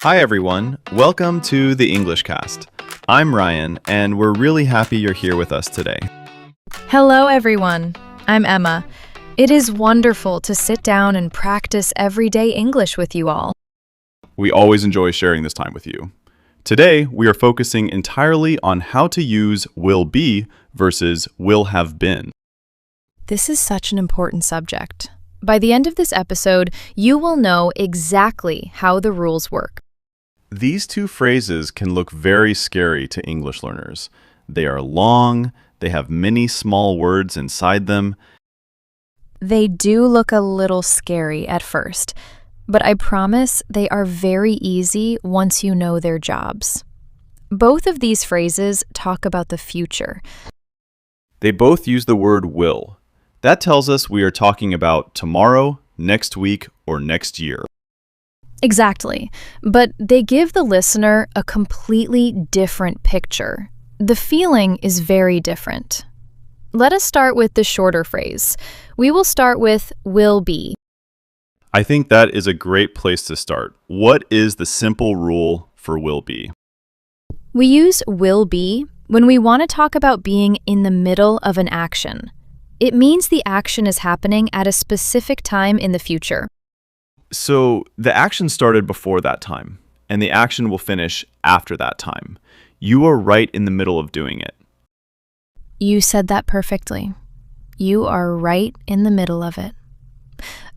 Hi everyone, welcome to the English Cast. I'm Ryan, and we're really happy you're here with us today. Hello, everyone. I'm Emma. It is wonderful to sit down and practice everyday English with you all. We always enjoy sharing this time with you. Today, we are focusing entirely on how to use will be versus will have been. This is such an important subject. By the end of this episode, you will know exactly how the rules work. These two phrases can look very scary to English learners. They are long, they have many small words inside them. They do look a little scary at first, but I promise they are very easy once you know their jobs. Both of these phrases talk about the future. They both use the word will. That tells us we are talking about tomorrow, next week, or next year. Exactly, but they give the listener a completely different picture. The feeling is very different. Let us start with the shorter phrase. We will start with will be. I think that is a great place to start. What is the simple rule for will be? We use will be when we want to talk about being in the middle of an action. It means the action is happening at a specific time in the future. So the action started before that time, and the action will finish after that time. You are right in the middle of doing it. You said that perfectly. You are right in the middle of it.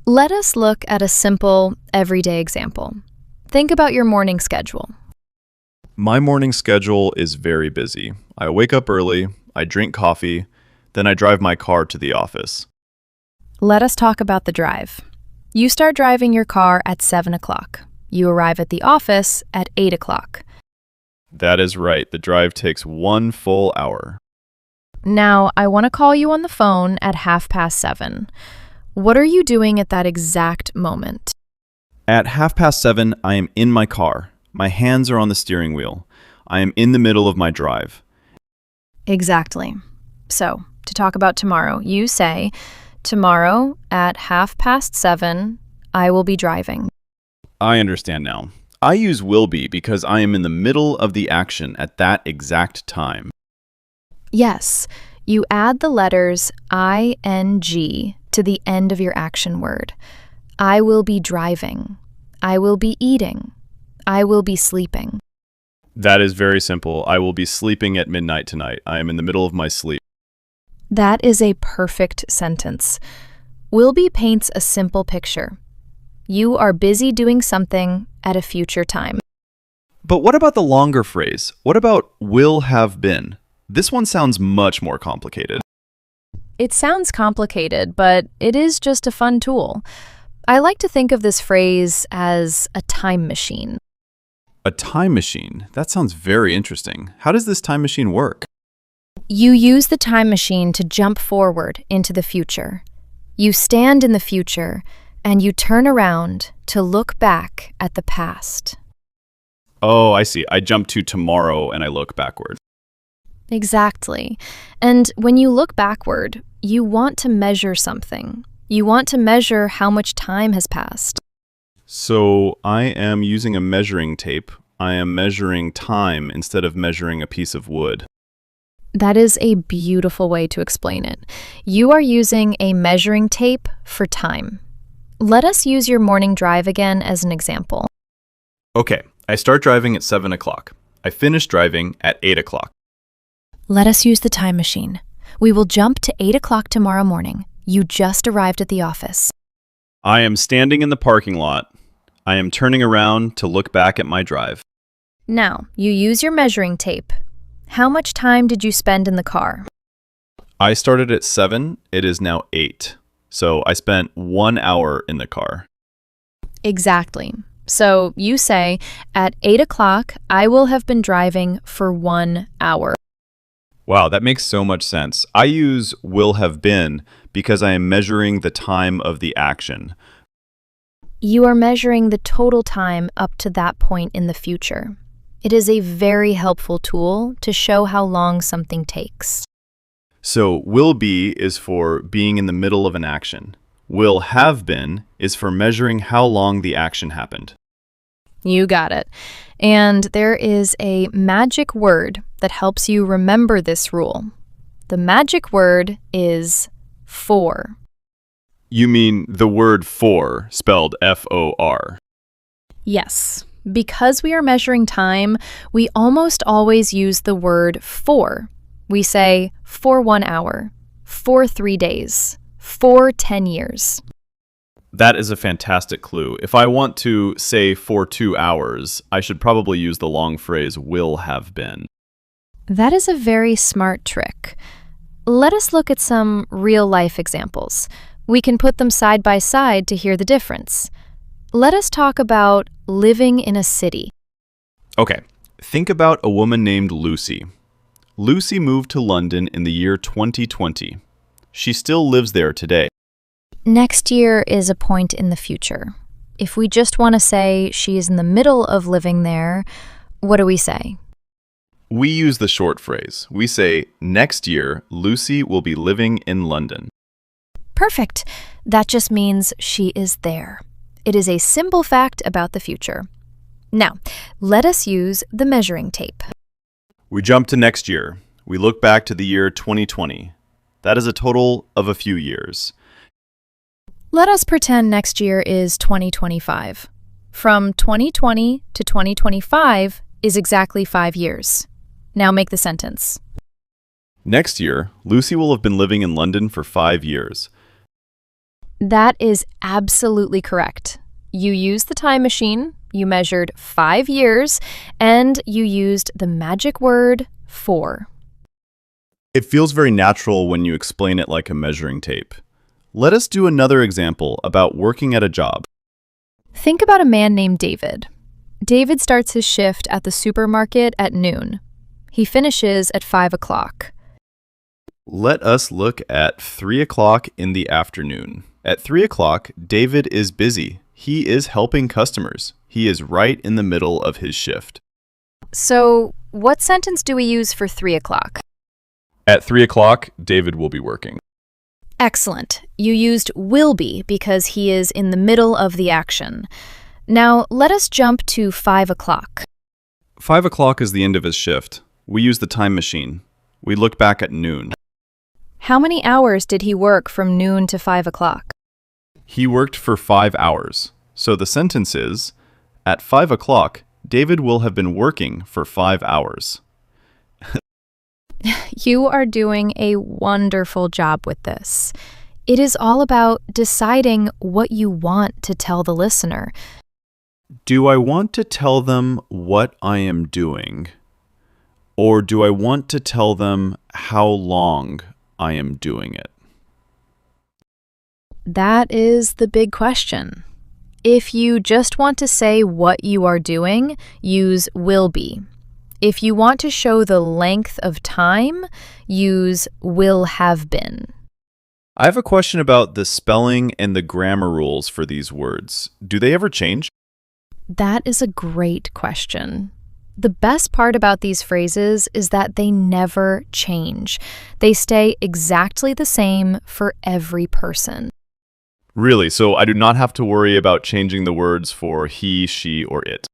Let us look at a simple, everyday example. Think about your morning schedule. My morning schedule is very busy. I wake up early, I drink coffee, then I drive my car to the office. Let us talk about the drive. You start driving your car at 7 o'clock. You arrive at the office at 8 o'clock. That is right. The drive takes 1 full hour. Now, I want to call you on the phone at 7:30. What are you doing at that exact moment? At 7:30, I am in my car. My hands are on the steering wheel. I am in the middle of my drive. Exactly. So, to talk about tomorrow, you say, tomorrow at 7:30, I will be driving. I understand now. I use will be because I am in the middle of the action at that exact time. Yes, you add the letters ing to the end of your action word. I will be driving. I will be eating. I will be sleeping. That is very simple. I will be sleeping at midnight tonight. I am in the middle of my sleep. That is a perfect sentence. Will be paints a simple picture. You are busy doing something at a future time. But what about the longer phrase? What about will have been? This one sounds much more complicated. It sounds complicated, but it is just a fun tool. I like to think of this phrase as a time machine. A time machine? That sounds very interesting. How does this time machine work? You use the time machine to jump forward into the future. You stand in the future and you turn around to look back at the past. Oh, I see. I jump to tomorrow and I look backward. Exactly. And when you look backward, you want to measure something. You want to measure how much time has passed. So I am using a measuring tape. I am measuring time instead of measuring a piece of wood. That is a beautiful way to explain it. You are using a measuring tape for time. Let us use your morning drive again as an example. Okay, I start driving at 7 o'clock. I finish driving at 8 o'clock. Let us use the time machine. We will jump to 8 o'clock tomorrow morning. You just arrived at the office. I am standing in the parking lot. I am turning around to look back at my drive. Now, you use your measuring tape. How much time did you spend in the car? I started at 7. It is now 8. So I spent 1 hour in the car. Exactly. So you say, at 8 o'clock, I will have been driving for 1 hour. Wow, that makes so much sense. I use will have been because I am measuring the time of the action. You are measuring the total time up to that point in the future. It is a very helpful tool to show how long something takes. So will be is for being in the middle of an action. Will have been is for measuring how long the action happened. You got it. And there is a magic word that helps you remember this rule. The magic word is for. You mean the word for, spelled F-O-R. Yes. Because we are measuring time, we almost always use the word for. We say for 1 hour, for 3 days, for 10 years. That is a fantastic clue. If I want to say for 2 hours, I should probably use the long phrase will have been. That is a very smart trick. Let us look at some real-life examples. We can put them side by side to hear the difference. Let us talk about living in a city. Okay, think about a woman named Lucy. Lucy moved to London in the year 2020. She still lives there today. Next year is a point in the future. If we just want to say she is in the middle of living there, what do we say? We use the short phrase. We say, next year, Lucy will be living in London. Perfect. That just means she is there. It is a simple fact about the future. Now, let us use the measuring tape. We jump to next year. We look back to the year 2020. That is a total of a few years. Let us pretend next year is 2025. From 2020 to 2025 is exactly 5 years. Now make the sentence. Next year, Lucy will have been living in London for 5 years. That is absolutely correct. You used the time machine, you measured 5 years, and you used the magic word for. It feels very natural when you explain it like a measuring tape. Let us do another example about working at a job. Think about a man named David. David starts his shift at the supermarket at noon. He finishes at 5 o'clock. Let us look at 3 o'clock in the afternoon. At 3 o'clock, David is busy. He is helping customers. He is right in the middle of his shift. So, what sentence do we use for 3 o'clock? At 3 o'clock, David will be working. Excellent. You used will be because he is in the middle of the action. Now, let us jump to 5 o'clock. 5 o'clock is the end of his shift. We use the time machine. We look back at noon. How many hours did he work from noon to 5 o'clock? He worked for 5 hours. So the sentence is, at 5 o'clock, David will have been working for 5 hours. You are doing a wonderful job with this. It is all about deciding what you want to tell the listener. Do I want to tell them what I am doing? Or do I want to tell them how long I am doing it? That is the big question. If you just want to say what you are doing, use will be. If you want to show the length of time, use will have been. I have a question about the spelling and the grammar rules for these words. Do they ever change? That is a great question. The best part about these phrases is that they never change. They stay exactly the same for every person. Really? So I do not have to worry about changing the words for he, she, or it?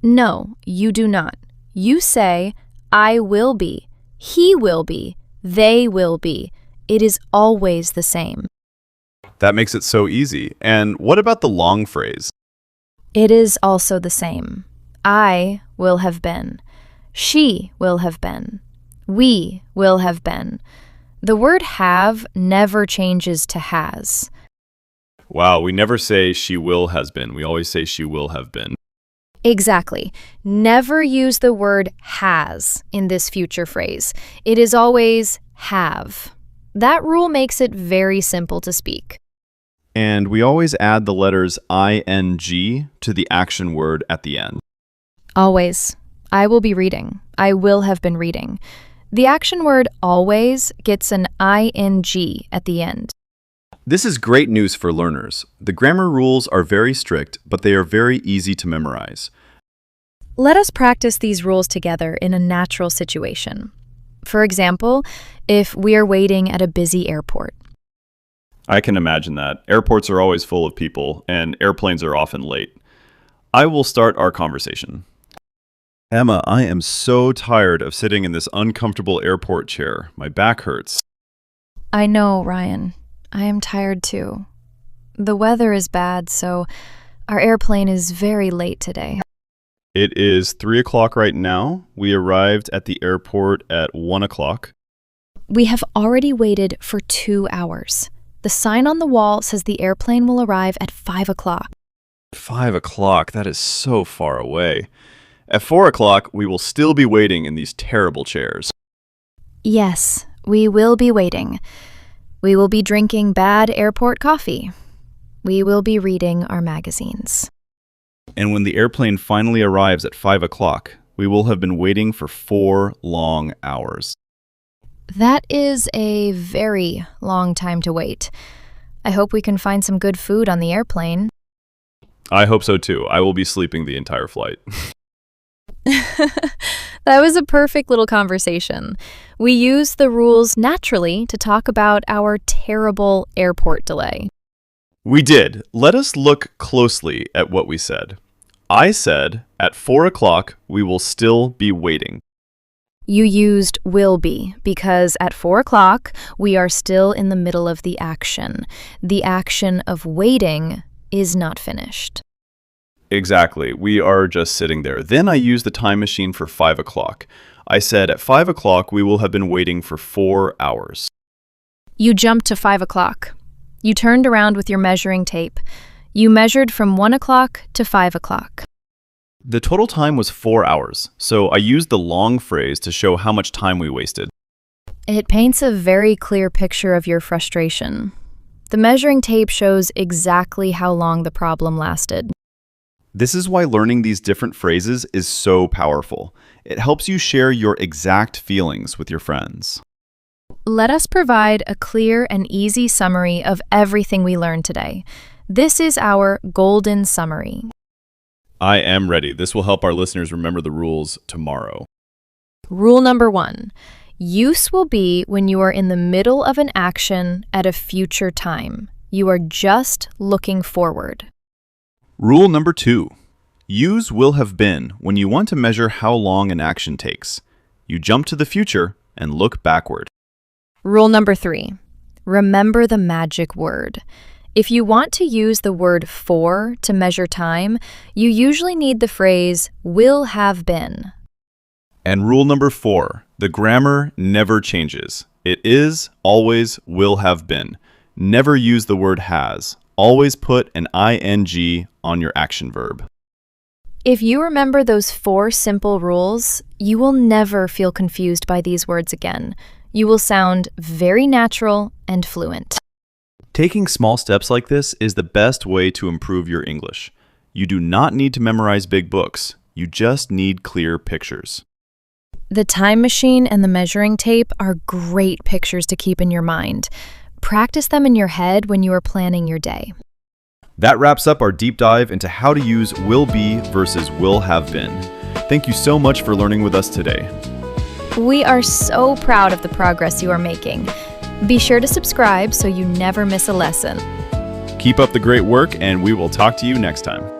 No, you do not. You say, I will be, he will be, they will be. It is always the same. That makes it so easy. And what about the long phrase? It is also the same. I will have been. She will have been. We will have been. The word have never changes to has. Wow, we never say she will has been. We always say she will have been. Exactly. Never use the word has in this future phrase. It is always have. That rule makes it very simple to speak. And we always add the letters ing to the action word at the end. Always. I will be reading. I will have been reading. The action word always gets an ing at the end. This is great news for learners. The grammar rules are very strict, but they are very easy to memorize. Let us practice these rules together in a natural situation. For example, if we are waiting at a busy airport. I can imagine that. Airports are always full of people, and airplanes are often late. I will start our conversation. Emma, I am so tired of sitting in this uncomfortable airport chair. My back hurts. I know, Ryan. I am tired too. The weather is bad, so our airplane is very late today. It is 3 o'clock right now. We arrived at the airport at 1 o'clock. We have already waited for 2 hours. The sign on the wall says the airplane will arrive at 5 o'clock. 5 o'clock, that is so far away. At 4 o'clock, we will still be waiting in these terrible chairs. Yes, we will be waiting. We will be drinking bad airport coffee. We will be reading our magazines. And when the airplane finally arrives at 5 o'clock, we will have been waiting for 4 long hours. That is a very long time to wait. I hope we can find some good food on the airplane. I hope so too. I will be sleeping the entire flight. That was a perfect little conversation. We used the rules naturally to talk about our terrible airport delay. We did. Let us look closely at what we said. I said, at 4 o'clock, we will still be waiting. You used will be because at 4 o'clock, we are still in the middle of the action. The action of waiting is not finished. Exactly. We are just sitting there. Then I used the time machine for 5 o'clock. I said, at 5 o'clock, we will have been waiting for 4 hours. You jumped to 5 o'clock. You turned around with your measuring tape. You measured from 1 o'clock to 5 o'clock. The total time was 4 hours, so I used the long phrase to show how much time we wasted. It paints a very clear picture of your frustration. The measuring tape shows exactly how long the problem lasted. This is why learning these different phrases is so powerful. It helps you share your exact feelings with your friends. Let us provide a clear and easy summary of everything we learned today. This is our golden summary. I am ready. This will help our listeners remember the rules tomorrow. Rule number 1. Use will be when you are in the middle of an action at a future time. You are just looking forward. Rule number 2. Use will have been when you want to measure how long an action takes. You jump to the future and look backward. Rule number 3. Remember the magic word. If you want to use the word for to measure time, you usually need the phrase will have been. And rule number 4. The grammar never changes. It is, always, will have been. Never use the word has. Always put an ing on your action verb. If you remember those 4 simple rules, you will never feel confused by these words again. You will sound very natural and fluent. Taking small steps like this is the best way to improve your English. You do not need to memorize big books. You just need clear pictures. The time machine and the measuring tape are great pictures to keep in your mind. Practice them in your head when you are planning your day. That wraps up our deep dive into how to use will be versus will have been. Thank you so much for learning with us today. We are so proud of the progress you are making. Be sure to subscribe so you never miss a lesson. Keep up the great work, and we will talk to you next time.